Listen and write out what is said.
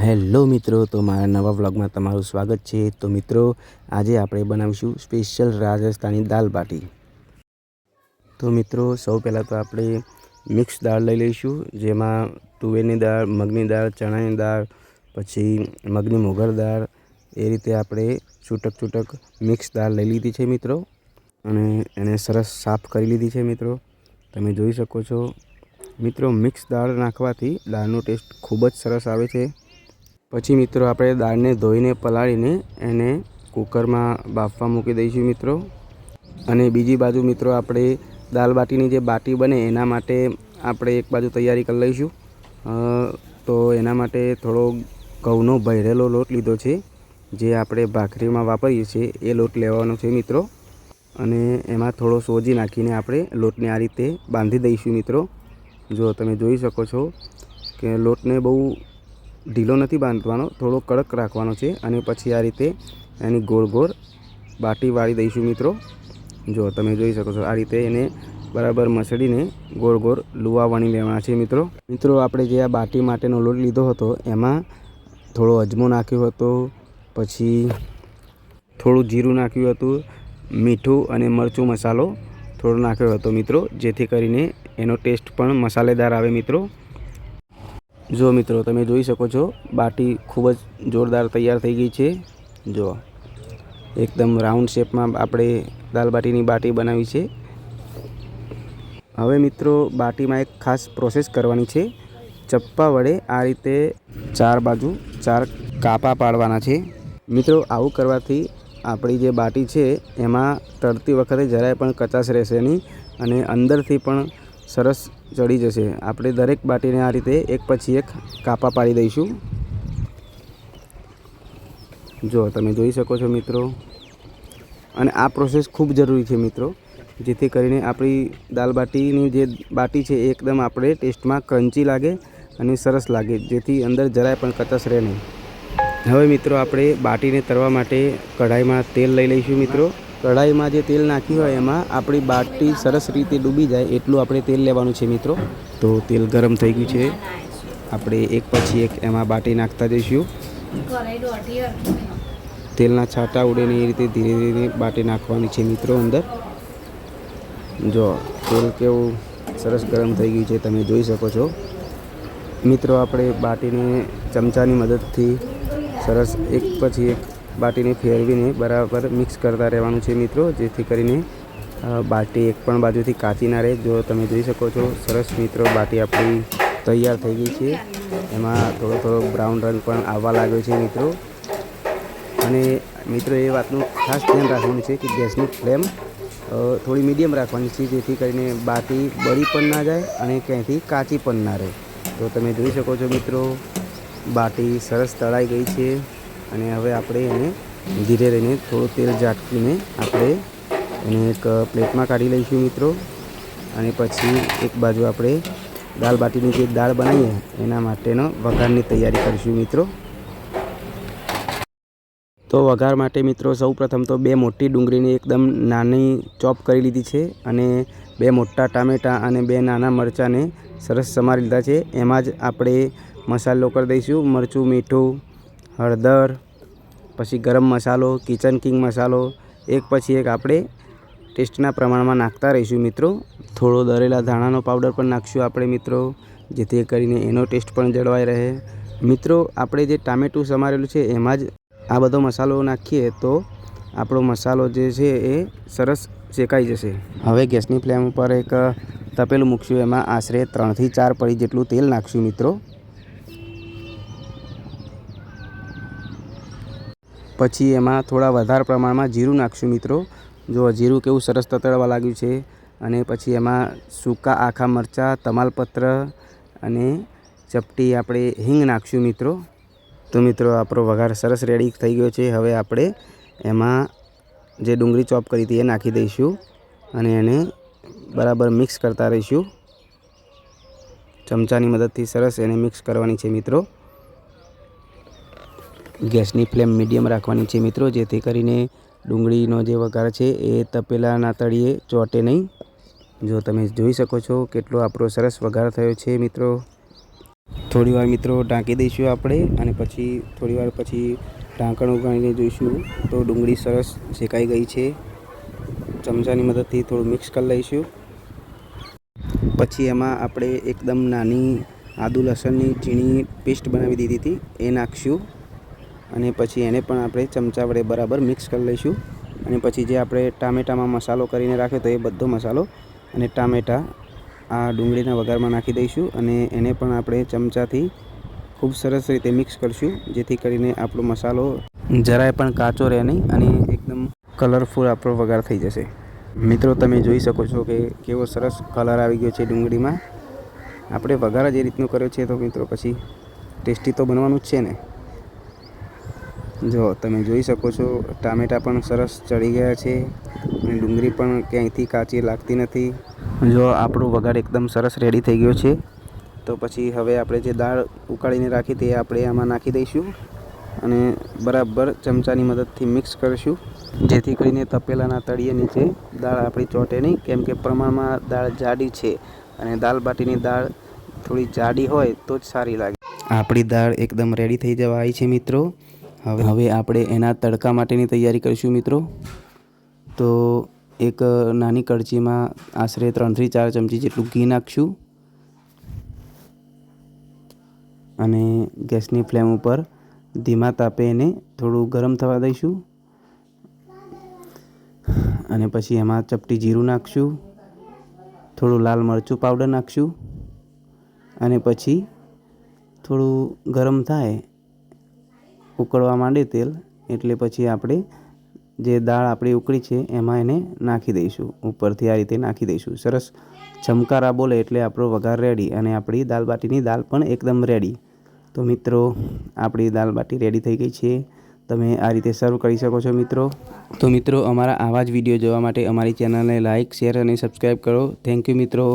Hello મિત્રો, તો મારા નવા વ્લોગમાં તમારું સ્વાગત છે। તો મિત્રો, આજે આપણે બનાવીશું સ્પેશિયલ રાજસ્થાની દાલ બાટી। તો મિત્રો, સૌ પહેલાં તો આપણે મિક્સ દાળ લઈ લઈશું, જેમાં તુવેરની દાળ, મગની દાળ, ચણાની દાળ, પછી મગની મોગર દાળ, એ રીતે આપણે છૂટક મિક્સ દાળ લઈ લીધી છે મિત્રો, અને એને સરસ સાફ કરી લીધી છે મિત્રો। તમે જોઈ શકો છો મિત્રો, મિક્સ દાળ નાખવાથી દાળનો ટેસ્ટ ખૂબ જ સરસ આવે છે। પછી મિત્રો, આપણે દાળને ધોઈને પલાળીને એને કુકરમાં બાફવા મૂકી દઈશું મિત્રો। અને બીજી બાજુ મિત્રો, આપણે દાલ બાટીની જે બાટી બને એના માટે આપણે એક બાજુ તૈયારી કરી લઈશું। તો એના માટે થોડો ઘઉંનો ભરેલો લોટ લીધો છે, જે આપણે ભાખરીમાં વાપરીએ છીએ એ લોટ લેવાનો છે મિત્રો। અને એમાં થોડો સોજી નાખીને આપણે લોટને આ રીતે બાંધી દઈશું મિત્રો। જો તમે જોઈ શકો છો કે લોટને બહુ ઢીલો નથી બાંધવાનો, થોડો કડક રાખવાનો છે। અને પછી આ રીતે એની ગોળ બાટી વાળી દઈશું મિત્રો। જો તમે જોઈ શકો છો આ રીતે એને બરાબર મસળીને ગોળ લુવા વણી લેવાના છે મિત્રો। આપણે જે આ બાટી માટેનો લોટ લીધો હતો એમાં થોડો અજમો નાખ્યો હતો, પછી થોડું જીરું નાખ્યું હતું, મીઠું અને મરચું મસાલો થોડો નાખ્યો હતો મિત્રો, જેથી કરીને એનો ટેસ્ટ પણ મસાલેદાર આવે મિત્રો। જો મિત્રો, તમે જોઈ શકો છો બાટી ખૂબ જ જોરદાર તૈયાર થઈ ગઈ છે। જો એકદમ રાઉન્ડ શેપમાં આપણે દાલ બાટીની બાટી બનાવી છે। હવે મિત્રો, બાટીમાં એક ખાસ પ્રોસેસ કરવાની છે। ચપ્પા વડે આ રીતે ચાર બાજુ 4 કાપા પાડવાના છે મિત્રો। આવું કરવાથી આપણી જે બાટી છે એમાં તળતી વખતે જરાય પણ કચાશ રહેશે નહીં, અને અંદરથી પણ સરસ ચડી જશે। આપણે દરેક બાટીને આ રીતે એક પછી એક કાપા પાડી દઈશું। જો તમે જોઈ શકો છો મિત્રો, અને આ પ્રોસેસ ખૂબ જરૂરી છે મિત્રો, જેથી કરીને આપણી દાલ બાટીની જે બાટી છે એકદમ આપણે ટેસ્ટમાં ક્રન્ચી લાગે અને સરસ લાગે, જેથી અંદર જરાય પણ કચાશ રહે નહીં। હવે મિત્રો, આપણે બાટીને તળવા માટે કઢાઈમાં તેલ લઈ લઈશું મિત્રો। કઢાઈમાં જે તેલ નાખ્યું હોય એમાં આપણી બાટી સરસ રીતે ડૂબી જાય એટલું આપણે તેલ લેવાનું છે મિત્રો। તો તેલ ગરમ થઈ ગયું છે, આપણે એક પછી એક એમાં બાટી નાખતા જઈશું। તેલના છાંટા ઉડે ને એ રીતે ધીરે ધીરે બાટી નાખવાની છે મિત્રો અંદર। જો તેલ કેવું સરસ ગરમ થઈ ગયું છે, તમે જોઈ શકો છો મિત્રો। આપણે બાટીને ચમચાની મદદથી સરસ એક પછી એક બાટીને ફેરવીને બરાબર મિક્સ કરતા રહેવાનું છે મિત્રો, જેથી કરીને બાટી એક પણ બાજુથી કાચી ના રહે। જો તમે જોઈ શકો છો સરસ મિત્રો, બાટી આપણી તૈયાર થઈ ગઈ છે। એમાં થોડો બ્રાઉન રંગ પણ આવવા લાગ્યો છે મિત્રો। અને મિત્રો, એ વાતનું ખાસ ધ્યાન રાખવાનું છે કે ગેસની ફ્લેમ થોડી મીડિયમ રાખવાની છે, જેથી કરીને બાટી બળી પણ ના જાય અને ક્યાંયથી કાચી પણ ના રહે। તો તમે જોઈ શકો છો મિત્રો, બાટી સરસ તળાઈ ગઈ છે, અને હવે આપણે એને ધીરે રહીને થોડું તેલ ઝાટકીને આપણે એને એક પ્લેટમાં કાઢી લઈશું મિત્રો। અને પછી એક બાજુ આપણે દાલ બાટીની જે દાળ બનાવીએ એના માટેનો વઘારની તૈયારી કરીશું મિત્રો। તો વઘાર માટે મિત્રો, સૌ પ્રથમ તો 2 મોટી ડુંગળીની એકદમ નાની ચોપ કરી લીધી છે, અને 2 મોટા ટામેટાં અને 2 નાના મરચાંને સરસ સમારી લીધા છે। એમાં જ આપણે મસાલો કરી દઈશું, મરચું, મીઠું, હળદર, પછી ગરમ મસાલો, કિચન કિંગ મસાલો, એક પછી એક આપણે ટેસ્ટના પ્રમાણમાં નાખતા રહીશું મિત્રો। થોડો દળેલા ધાણાનો પાવડર પણ નાખશું આપણે મિત્રો, જેથી કરીને એનો ટેસ્ટ પણ જળવાઈ રહે મિત્રો। આપણે જે ટામેટું સમારેલું છે એમાં જ આ બધો મસાલો નાખીએ તો આપણો મસાલો જે છે એ સરસ શેકાઈ જશે। હવે ગેસની ફ્લેમ ઉપર એક તપેલું મૂકશું, એમાં આશરે 3 થી 4 પડી જેટલું તેલ નાખશું મિત્રો। પછી એમાં થોડા વધારે પ્રમાણમાં જીરું નાખશું મિત્રો। જો જીરું કેવું સરસ તતડવા લાગ્યું છે। અને પછી એમાં સૂકા આખા મરચાં, તમાલપત્ર અને ચપટી આપણે હિંગ નાખશું મિત્રો। તો મિત્રો, આપણો વઘાર સરસ રેડી થઈ ગયો છે। હવે આપણે એમાં જે ડુંગળી ચોપ કરી હતી એ નાખી દઈશું, અને એને બરાબર મિક્સ કરતા રહીશું। ચમચાની મદદથી સરસ એને મિક્સ કરવાની છે મિત્રો। ગેસની ફ્લેમ મીડિયમ રાખવાની છે મિત્રો, જેથી કરીને ડુંગળીનો જે વઘાર છે એ તપેલાના તળિયે ચોંટે નહીં। જો તમે જોઈ શકો છો કેટલો આપણો સરસ વઘાર થયો છે મિત્રો। થોડીવાર મિત્રો ઢાંકી દઈશું આપણે અને પછી થોડીવાર પછી ઢાંકણ ઉગાડીને જોઈશું તો ડુંગળી સરસ શેકાઈ ગઈ છે. ચમચાની મદદથી થોડું મિક્સ કરી લઈશું. પછી એમાં આપણે એકદમ નાની આદુ લસણની ઝીણી પેસ્ટ બનાવી દીધી હતી એ નાખીશું અને પછી એને પણ આપણે ચમચા વડે બરાબર મિક્સ કરી લઈશું. અને પછી જે આપણે ટામેટામાં મસાલો કરીને રાખ્યો તો એ બધો મસાલો અને ટામેટા આ ડુંગળીના વઘારમાં નાખી દઈશું અને એને પણ આપણે ચમચાથી ખૂબ સરસ રીતે મિક્સ કરીશું, જેથી કરીને આપણો મસાલો જરાય પણ કાચો રહે નહીં અને એકદમ કલરફુલ આપણો વઘાર થઈ જશે. મિત્રો તમે જોઈ શકો છો કે કેવો સરસ કલર આવી ગયો છે ડુંગળીમાં. આપણે વઘાર જ એ રીતનો કર્યો છે તો મિત્રો પછી ટેસ્ટી તો બનવાનું જ છે ને. જો તમે જોઈ શકો છો ટામેટાં પણ સરસ ચડી ગયા છે અને ડુંગળી પણ ક્યાંયથી કાચી લાગતી નથી. જો આપણો વઘાર એકદમ સરસ રેડી થઈ ગયો છે તો પછી હવે આપણે જે દાળ ઉકાળીને રાખી તે આપણે આમાં નાખી દઈશું અને બરાબર ચમચાની મદદથી મિક્સ કરીશું, જેથી કરીને તપેલાના તળિયે નીચે દાળ આપણી ચોંટે નહીં, કેમ કે પ્રમાણમાં દાળ જાડી છે અને દાલ બાટીની દાળ થોડી જાડી હોય તો જ સારી લાગે. આપણી દાળ એકદમ રેડી થઈ જવા આવી છે મિત્રો. હવે આપણે એના તડકા માટેની તૈયારી કરીશું મિત્રો. તો એક નાની કળચીમાં આશરે 3 થી 4 ચમચી જેટલું ઘી નાખીશું અને ગેસની ફ્લેમ ઉપર ધીમા તાપે એને થોડું ગરમ થવા દઈશું. અને પછી એમાં ચપટી જીરું નાખીશું, થોડું લાલ મરચું પાવડર નાખીશું અને પછી થોડું ગરમ થાય, ઉકળવા માંડે તેલ એટલે પછી આપણે જે દાળ આપણી ઉકળી છે એમાં એને નાખી દઈશું. ઉપરથી આ રીતે નાખી દઈશું. સરસ ચમકારા બોલે એટલે આપણો વઘાર રેડી અને આપણી દાલ બાટીની દાળ પણ એકદમ રેડી. તો મિત્રો આપણી દાલ બાટી રેડી થઈ ગઈ છે. તમે આ રીતે સર્વ કરી શકો છો મિત્રો. તો મિત્રો અમારા આવા જ વિડીયો જોવા માટે અમારી ચેનલને લાઇક, શેર અને સબસ્ક્રાઈબ કરો. થેન્ક યુ મિત્રો.